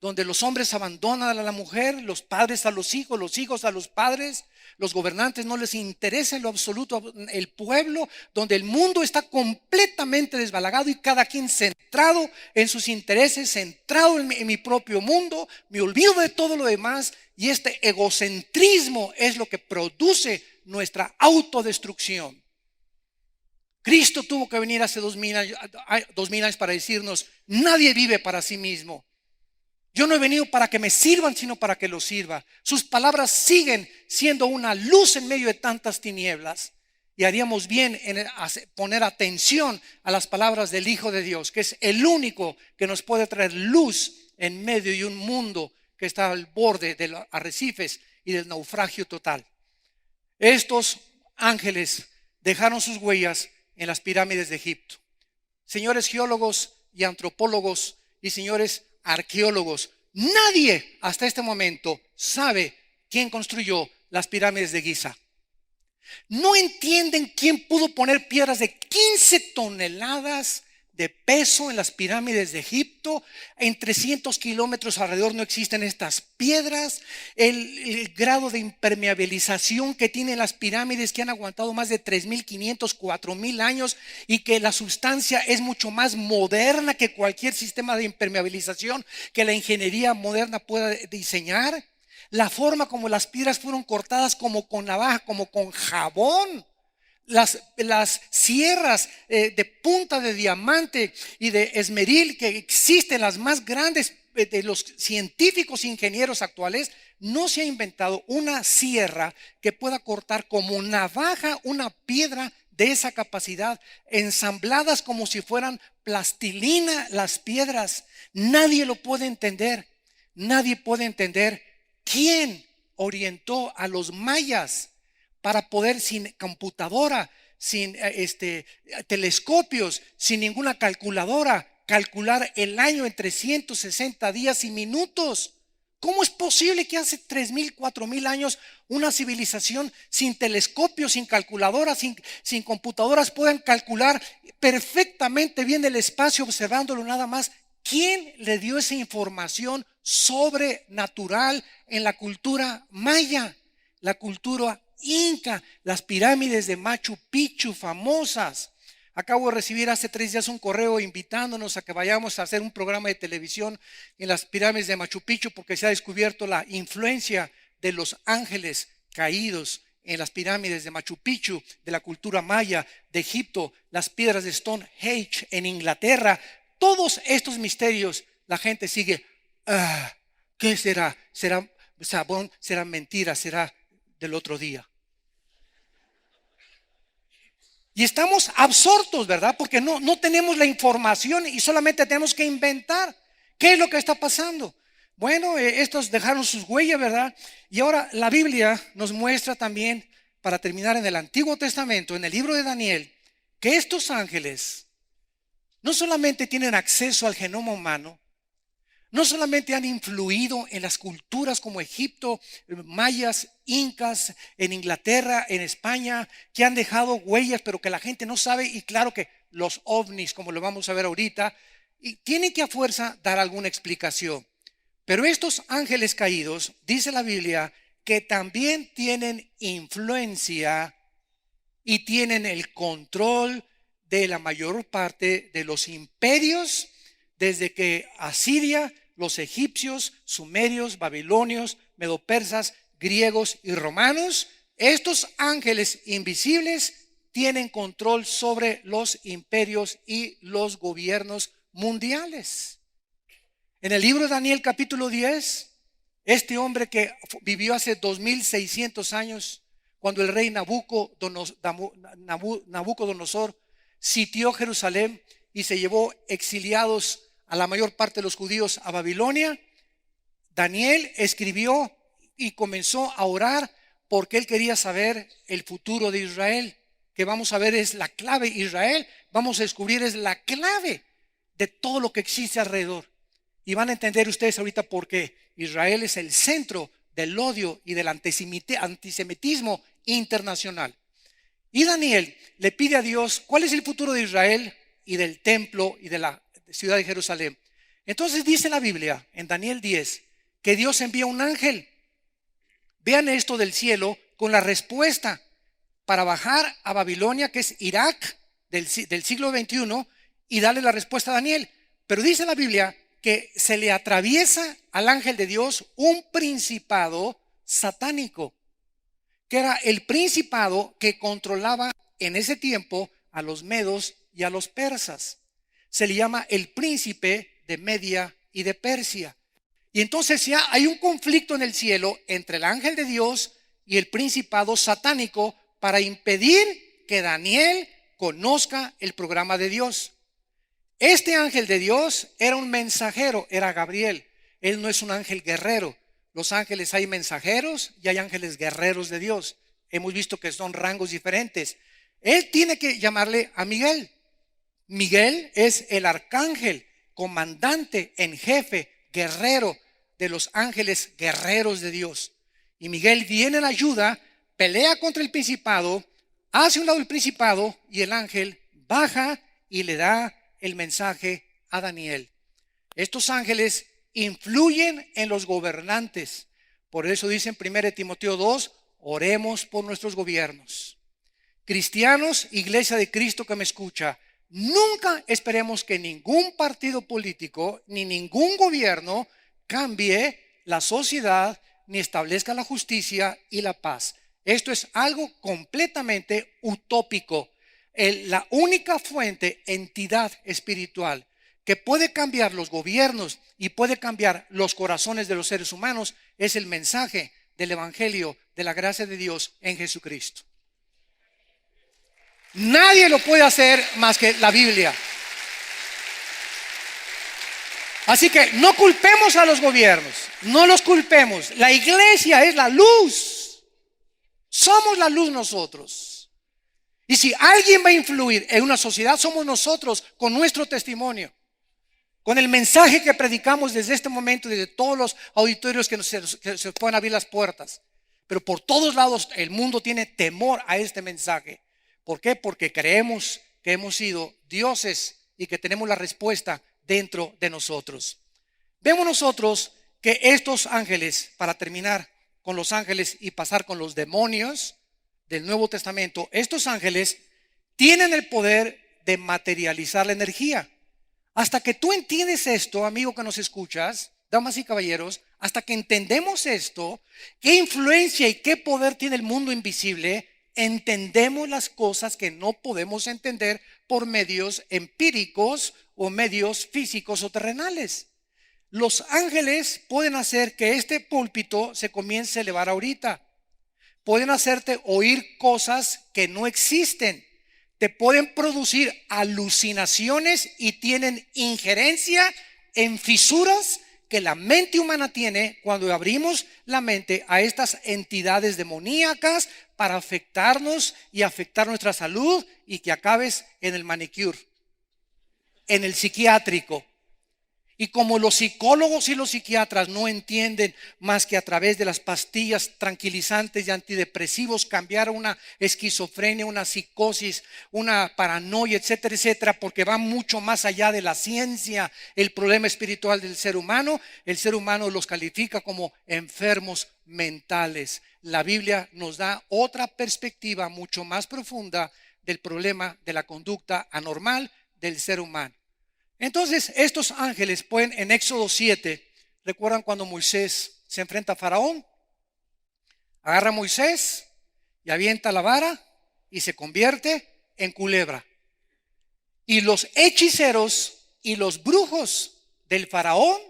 donde los hombres abandonan a la mujer, los padres a los hijos a los padres, los gobernantes no les interesa en lo absoluto el pueblo, donde el mundo está completamente desbalagado y cada quien centrado en sus intereses, centrado en mi propio mundo, me olvido de todo lo demás, y este egocentrismo es lo que produce nuestra autodestrucción. Cristo tuvo que venir hace 2000 años para decirnos: nadie vive para sí mismo. Yo no he venido para que me sirvan, sino para que los sirva. Sus palabras siguen siendo una luz en medio de tantas tinieblas. Y haríamos bien en poner atención a las palabras del Hijo de Dios, que es el único que nos puede traer luz en medio de un mundo que está al borde de los arrecifes y del naufragio total. Estos ángeles dejaron sus huellas en las pirámides de Egipto. Señores geólogos y antropólogos y señores arqueólogos, nadie hasta este momento sabe quién construyó las pirámides de Giza. No entienden quién pudo poner piedras de 15 toneladas de peso en las pirámides de Egipto. En 300 kilómetros alrededor no existen estas piedras. El grado de impermeabilización que tienen las pirámides, que han aguantado más de 3,500, 4,000 años, y que la sustancia es mucho más moderna que cualquier sistema de impermeabilización que la ingeniería moderna pueda diseñar. La forma como las piedras fueron cortadas, como con navaja, como con jabón. las sierras de punta de diamante y de esmeril que existen, las más grandes de los científicos ingenieros actuales, no se ha inventado una sierra que pueda cortar como navaja una piedra de esa capacidad, ensambladas como si fueran plastilina las piedras. Nadie lo puede entender. Nadie puede entender quién orientó a los mayas para poder, sin computadora, sin telescopios, sin ninguna calculadora, calcular el año en 360 días y minutos. ¿Cómo es posible que hace 3,000, 4,000 años una civilización sin telescopios, sin calculadora, sin computadoras puedan calcular perfectamente bien el espacio observándolo nada más? ¿Quién le dio esa información sobrenatural en la cultura maya, la cultura inca, las pirámides de Machu Picchu famosas? Acabo de recibir hace 3 días un correo invitándonos a que vayamos a hacer un programa de televisión en las pirámides de Machu Picchu, porque se ha descubierto la influencia de los ángeles caídos en las pirámides de Machu Picchu, de la cultura maya, de Egipto, las piedras de Stonehenge en Inglaterra. Todos estos misterios, la gente sigue, ¿qué será? ¿Será sabón? ¿Será mentira? ¿Será del otro día? Y estamos absortos, ¿verdad? Porque no tenemos la información y solamente tenemos que inventar. ¿Qué es lo que está pasando? Bueno, estos dejaron sus huellas, ¿verdad? Y ahora la Biblia nos muestra también, para terminar, en el Antiguo Testamento, en el libro de Daniel, que estos ángeles no solamente tienen acceso al genoma humano, no solamente han influido en las culturas como Egipto, mayas, incas, en Inglaterra, en España, que han dejado huellas, pero que la gente no sabe, y claro que los ovnis, como lo vamos a ver ahorita, y tienen que a fuerza dar alguna explicación. Pero estos ángeles caídos, dice la Biblia, que también tienen influencia y tienen el control de la mayor parte de los imperios, desde que Asiria, los egipcios, sumerios, babilonios, medopersas, griegos y romanos. Estos ángeles invisibles tienen control sobre los imperios y los gobiernos mundiales. En el libro de Daniel capítulo 10, este hombre que vivió hace 2600 años, cuando el rey Nabucodonosor sitió Jerusalén y se llevó exiliados a la mayor parte de los judíos a Babilonia, Daniel escribió y comenzó a orar porque él quería saber el futuro de Israel, que vamos a ver es la clave. Israel, vamos a descubrir, es la clave de todo lo que existe alrededor. Y van a entender ustedes ahorita por qué Israel es el centro del odio y del antisemitismo internacional. Y Daniel le pide a Dios cuál es el futuro de Israel y del templo y de la ciudad de Jerusalén. Entonces dice la Biblia en Daniel 10 que Dios envía un ángel. Vean esto del cielo con la respuesta para bajar a Babilonia, que es Irak del siglo XXI, y darle la respuesta a Daniel. Pero dice la Biblia que se le atraviesa al ángel de Dios un principado satánico, que era el principado que controlaba en ese tiempo a los medos y a los persas. Se le llama el príncipe de Media y de Persia. Y entonces ya hay un conflicto en el cielo entre el ángel de Dios y el principado satánico para impedir que Daniel conozca el programa de Dios. Este ángel de Dios era un mensajero, era Gabriel. Él no es un ángel guerrero. Los ángeles, hay mensajeros y hay ángeles guerreros de Dios. Hemos visto que son rangos diferentes. Él tiene que llamarle a Miguel. Miguel es el arcángel, comandante en jefe, guerrero de los ángeles guerreros de Dios. Y Miguel viene en ayuda, pelea contra el principado, hace un lado el principado y el ángel baja y le da el mensaje a Daniel. Estos ángeles influyen en los gobernantes. Por eso dice en 1 Timoteo 2, oremos por nuestros gobiernos. Cristianos, iglesia de Cristo que me escucha, nunca esperemos que ningún partido político ni ningún gobierno cambie la sociedad ni establezca la justicia y la paz. Esto es algo completamente utópico. La única fuente, entidad espiritual que puede cambiar los gobiernos y puede cambiar los corazones de los seres humanos es el mensaje del Evangelio de la gracia de Dios en Jesucristo. Nadie lo puede hacer más que la Biblia. Así que no culpemos a los gobiernos, no los culpemos. La iglesia es la luz. Somos la luz nosotros. Y si alguien va a influir en una sociedad, somos nosotros con nuestro testimonio, con el mensaje que predicamos desde este momento, desde todos los auditorios que se pueden abrir las puertas. Pero por todos lados el mundo tiene temor a este mensaje. ¿Por qué? Porque creemos que hemos sido dioses y que tenemos la respuesta dentro de nosotros. Vemos nosotros que estos ángeles, para terminar con los ángeles y pasar con los demonios del Nuevo Testamento, estos ángeles tienen el poder de materializar la energía. Hasta que tú entiendes esto, amigo que nos escuchas, damas y caballeros, hasta que entendemos esto, qué influencia y qué poder tiene el mundo invisible, entendemos las cosas que no podemos entender por medios empíricos o medios físicos o terrenales. Los ángeles pueden hacer que este púlpito se comience a elevar ahorita. Pueden hacerte oír cosas que no existen. Te pueden producir alucinaciones y tienen injerencia en fisuras que la mente humana tiene cuando abrimos la mente a estas entidades demoníacas para afectarnos y afectar nuestra salud y que acabes en el manicure, en el psiquiátrico. Y como los psicólogos y los psiquiatras no entienden más que a través de las pastillas tranquilizantes y antidepresivos cambiar una esquizofrenia, una psicosis, una paranoia, etcétera, etcétera, porque va mucho más allá de la ciencia, el problema espiritual del ser humano, el ser humano los califica como enfermos mentales. La Biblia nos da otra perspectiva mucho más profunda del problema de la conducta anormal del ser humano. Entonces estos ángeles pueden, en Éxodo 7, ¿recuerdan cuando Moisés se enfrenta a Faraón? Agarra a Moisés y avienta la vara y se convierte en culebra. Y los hechiceros y los brujos del Faraón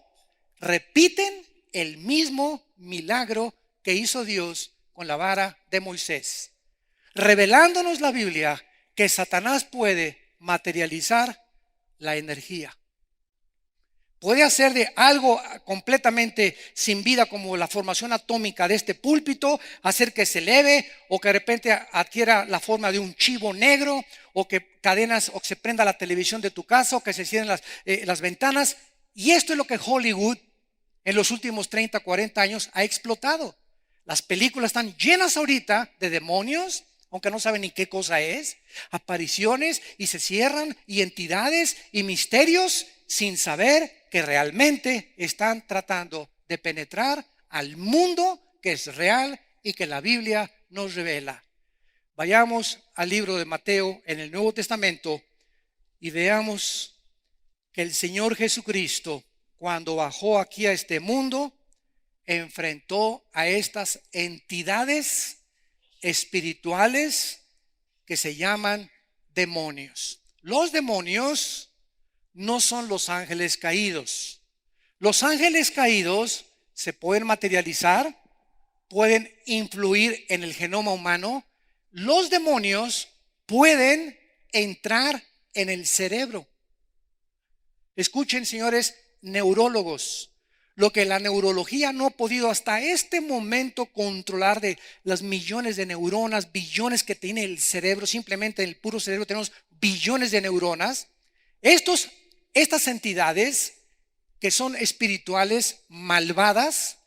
repiten el mismo milagro que hizo Dios con la vara de Moisés, revelándonos la Biblia que Satanás puede materializar la energía. Puede hacer de algo completamente sin vida como la formación atómica de este púlpito, hacer que se eleve o que de repente adquiera la forma de un chivo negro o que cadenas o que se prenda la televisión de tu casa o que se cierren las ventanas. Y esto es lo que Hollywood en los últimos 30, 40 años ha explotado. Las películas están llenas ahorita de demonios, aunque no saben ni qué cosa es, apariciones y se cierran y entidades y misterios sin saber que realmente están tratando de penetrar al mundo que es real y que la Biblia nos revela. Vayamos al libro de Mateo en el Nuevo Testamento y veamos que el Señor Jesucristo, cuando bajó aquí a este mundo, enfrentó a estas entidades espirituales que se llaman demonios. Los demonios no son los ángeles caídos. Los ángeles caídos se pueden materializar, pueden influir en el genoma humano. Los demonios pueden entrar en el cerebro. Escuchen, señores neurólogos, lo que la neurología no ha podido hasta este momento controlar de las millones de neuronas, billones que tiene el cerebro. Simplemente en el puro cerebro tenemos billones de neuronas. Estas entidades que son espirituales malvadas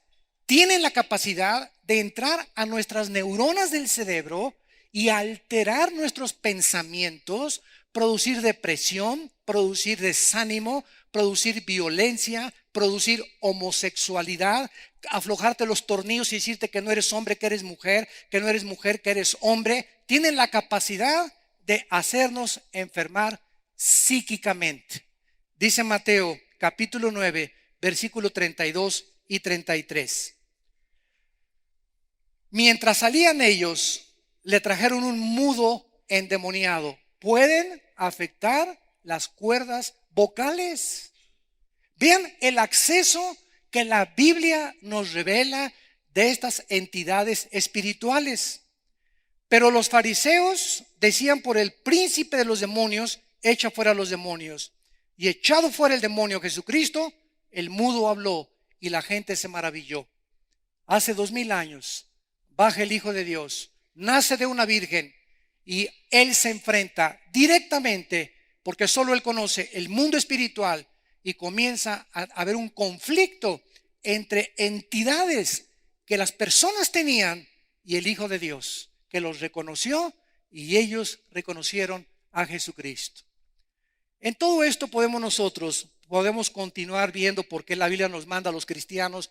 tienen la capacidad de entrar a nuestras neuronas del cerebro y alterar nuestros pensamientos, producir depresión, producir desánimo, producir violencia, producir homosexualidad, aflojarte los tornillos y decirte que no eres hombre, que eres mujer, que no eres mujer, que eres hombre. Tienen la capacidad de hacernos enfermar psíquicamente. Dice Mateo capítulo 9, versículo 32 y 33. Mientras salían ellos, le trajeron un mudo endemoniado. Pueden afectar las cuerdas vocales. Vean el acceso que la Biblia nos revela de estas entidades espirituales. Pero los fariseos decían: por el príncipe de los demonios, echa fuera a los demonios. Y echado fuera el demonio Jesucristo, el mudo habló y la gente se maravilló. Hace 2000 años baja el Hijo de Dios, nace de una virgen y Él se enfrenta directamente, porque solo Él conoce el mundo espiritual, y comienza a haber un conflicto entre entidades que las personas tenían y el Hijo de Dios, que los reconoció y ellos reconocieron a Jesucristo. En todo esto podemos continuar viendo por qué la Biblia nos manda a los cristianos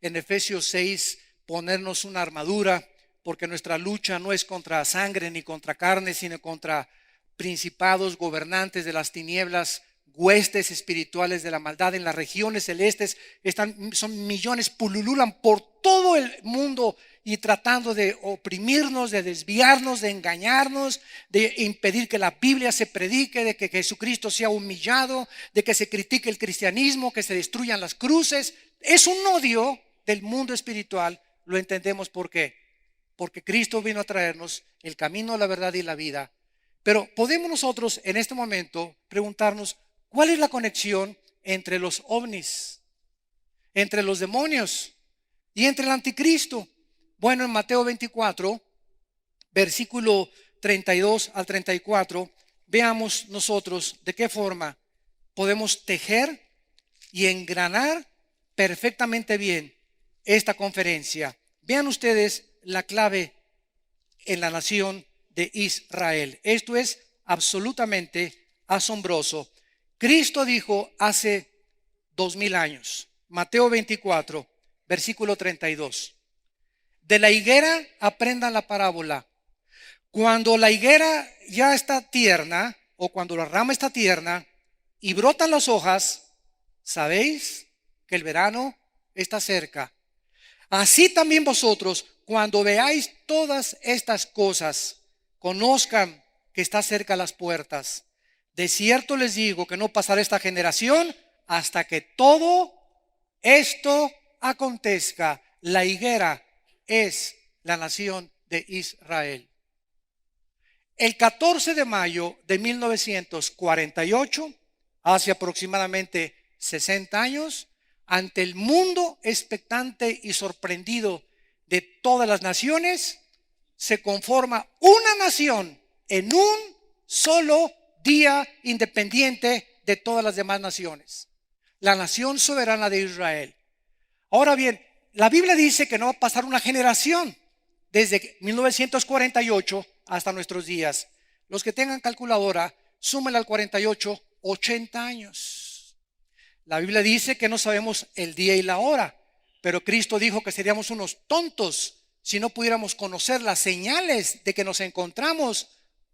en Efesios 6 ponernos una armadura, porque nuestra lucha no es contra sangre ni contra carne, sino contra principados, gobernantes de las tinieblas, huestes espirituales de la maldad en las regiones celestes. Son millones, pululan por todo el mundo y tratando de oprimirnos, de desviarnos, de engañarnos, de impedir que la Biblia se predique, de que Jesucristo sea humillado, de que se critique el cristianismo, que se destruyan las cruces. Es un odio del mundo espiritual. Lo entendemos por qué. Porque Cristo vino a traernos el camino, la verdad y la vida. Pero podemos nosotros en este momento preguntarnos: ¿cuál es la conexión entre los ovnis, entre los demonios y entre el anticristo? Bueno, en Mateo 24, versículo 32 al 34, veamos nosotros de qué forma podemos tejer y engranar perfectamente bien esta conferencia. Vean ustedes la clave en la nación de Israel. Esto es absolutamente asombroso. Cristo dijo hace 2000 años, Mateo 24, versículo 32: de la higuera aprendan la parábola. Cuando la higuera ya está tierna, o cuando la rama está tierna y brotan las hojas, sabéis que el verano está cerca. Así también vosotros, cuando veáis todas estas cosas, conozcan que está cerca las puertas. De cierto les digo que no pasará esta generación hasta que todo esto acontezca. La higuera es la nación de Israel. El 14 de mayo de 1948, hace aproximadamente 60 años, ante el mundo expectante y sorprendido de todas las naciones, se conforma una nación en un solo día, independiente de todas las demás naciones: la nación soberana de Israel. Ahora bien, la Biblia dice que no va a pasar una generación desde 1948 hasta nuestros días. Los que tengan calculadora, súmenle al 48, 80 años. La Biblia dice que no sabemos el día y la hora, pero Cristo dijo que seríamos unos tontos si no pudiéramos conocer las señales de que nos encontramos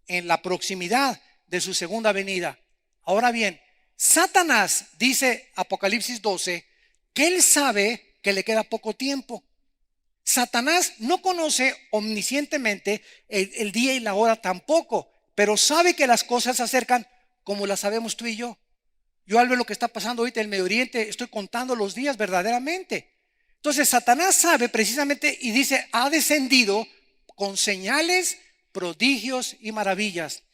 en la proximidad de su segunda venida. Ahora bien, Satanás dice, Apocalipsis 12, que él sabe que le queda poco tiempo. Satanás no conoce omniscientemente el día y la hora tampoco, pero sabe que las cosas se acercan como las sabemos tú y yo. Yo al ver lo que está pasando ahorita en el Medio Oriente, estoy contando los días verdaderamente. Entonces Satanás sabe precisamente y dice: ha descendido con señales, prodigios y maravillas.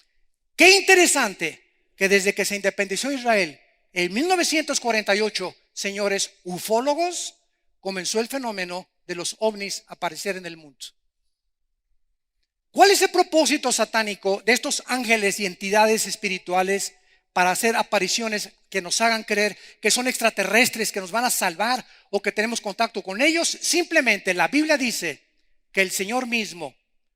Qué interesante que desde que se independizó Israel en 1948, señores ufólogos, comenzó el fenómeno de los ovnis a aparecer en el mundo. ¿Cuál es el propósito satánico de estos ángeles y entidades espirituales para hacer apariciones que nos hagan creer que son extraterrestres, que nos van a salvar o que tenemos contacto con ellos? Simplemente la Biblia dice que el Señor mismo,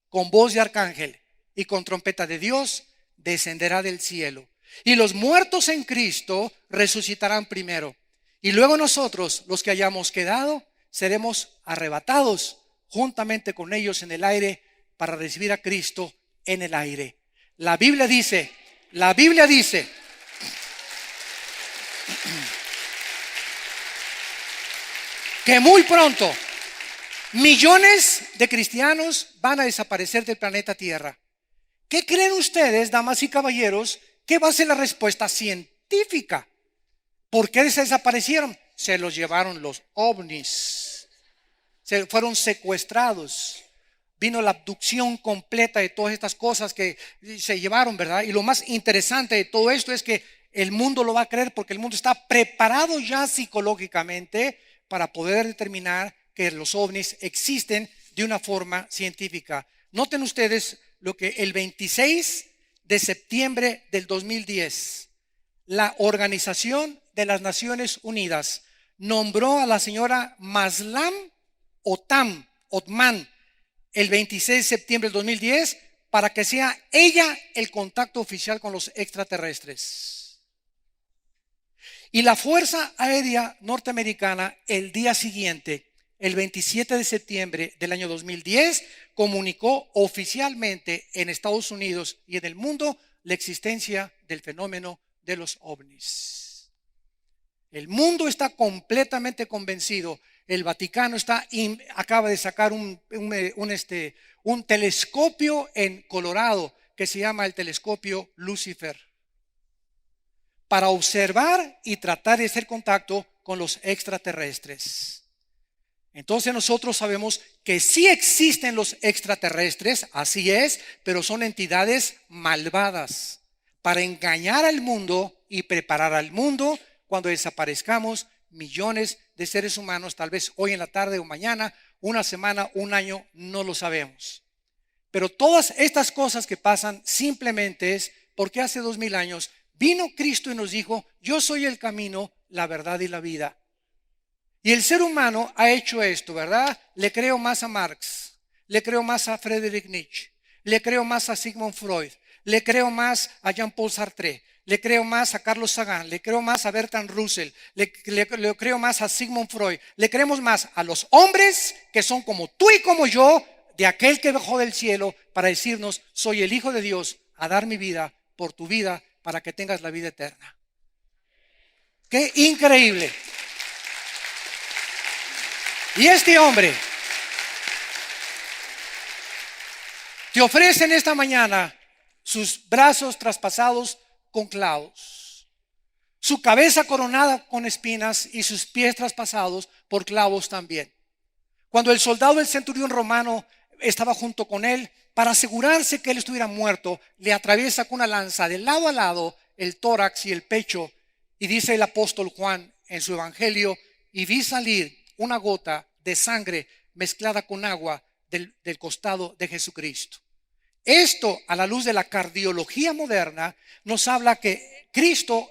con voz de arcángel y con trompeta de Dios, descenderá del cielo, y los muertos en Cristo resucitarán primero, y luego nosotros, los que hayamos quedado, seremos arrebatados juntamente con ellos en el aire para recibir a Cristo en el aire. La Biblia dice que muy pronto Millones de cristianos van a desaparecer del planeta Tierra. ¿Qué creen ustedes, damas y caballeros, que va a ser la respuesta científica? ¿Por qué se desaparecieron? Se los llevaron los ovnis. Se fueron secuestrados. Vino la abducción completa de todas estas cosas que se llevaron, ¿verdad? Y lo más interesante de todo esto es que el mundo lo va a creer porque el mundo está preparado ya psicológicamente para poder determinar que los ovnis existen de una forma científica. Noten ustedes lo que el 26 de septiembre del 2010, la Organización de las Naciones Unidas nombró a la señora Maslam Othman el 26 de septiembre del 2010 para que sea ella el contacto oficial con los extraterrestres. Y la Fuerza Aérea Norteamericana el día siguiente, el 27 de septiembre del año 2010, comunicó oficialmente en Estados Unidos y en el mundo la existencia del fenómeno de los ovnis. El mundo está completamente convencido. El Vaticano acaba de sacar un telescopio en Colorado que se llama el telescopio Lucifer, para observar y tratar de hacer contacto con los extraterrestres. Entonces nosotros sabemos que sí existen los extraterrestres, así es, pero son entidades malvadas para engañar al mundo y preparar al mundo cuando desaparezcamos millones de seres humanos, tal vez hoy en la tarde o mañana, una semana, un año, no lo sabemos. Pero todas estas cosas que pasan simplemente es porque hace 2000 años vino Cristo y nos dijo: yo soy el camino, la verdad y la vida. Y el ser humano ha hecho esto, ¿verdad? Le creo más a Marx, le creo más a Friedrich Nietzsche, le creo más a Sigmund Freud, le creo más a Jean-Paul Sartre, le creo más a Carlos Sagan, le creo más a Bertrand Russell, le creo más a Sigmund Freud, le creemos más a los hombres que son como tú y como yo, de aquel que bajó del cielo para decirnos: soy el Hijo de Dios, a dar mi vida por tu vida para que tengas la vida eterna. ¡Qué increíble! Y este hombre te ofrece en esta mañana sus brazos traspasados con clavos, su cabeza coronada con espinas y sus pies traspasados por clavos también. Cuando el soldado del centurión romano estaba junto con él, para asegurarse que él estuviera muerto, le atraviesa con una lanza de lado a lado el tórax y el pecho. Y dice el apóstol Juan en su evangelio: y vi salir una gota de sangre mezclada con agua del costado de Jesucristo. Esto, a la luz de la cardiología moderna, nos habla que Cristo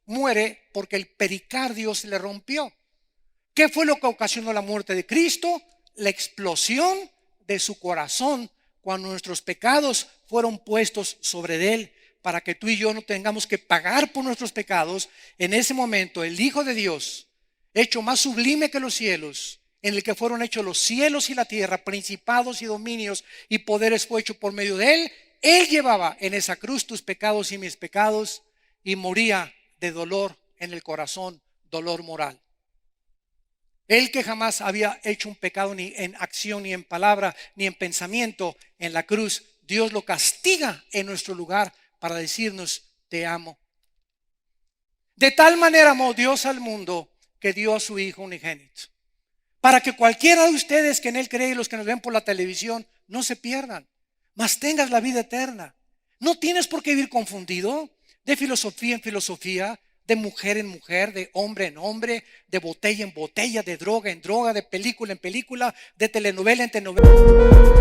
muere porque el pericardio se le rompió. ¿Qué fue lo que ocasionó la muerte de Cristo? La explosión de su corazón cuando nuestros pecados fueron puestos sobre él, para que tú y yo no tengamos que pagar por nuestros pecados. En ese momento el Hijo de Dios, hecho más sublime que los cielos, en el que fueron hechos los cielos y la tierra, principados y dominios y poderes, fue hecho por medio de él. Él llevaba en esa cruz tus pecados y mis pecados, y moría de dolor en el corazón, dolor moral. Él, que jamás había hecho un pecado ni en acción, ni en palabra, ni en pensamiento, en la cruz Dios lo castiga en nuestro lugar para decirnos: te amo. De tal manera amó Dios al mundo que dio a su Hijo unigénito, para que cualquiera de ustedes que en él cree, los que nos ven por la televisión, no se pierdan, mas tengas la vida eterna. No tienes por qué vivir confundido, de filosofía en filosofía, de mujer en mujer, de hombre en hombre, de botella en botella, de droga en droga, de película en película, de telenovela en telenovela.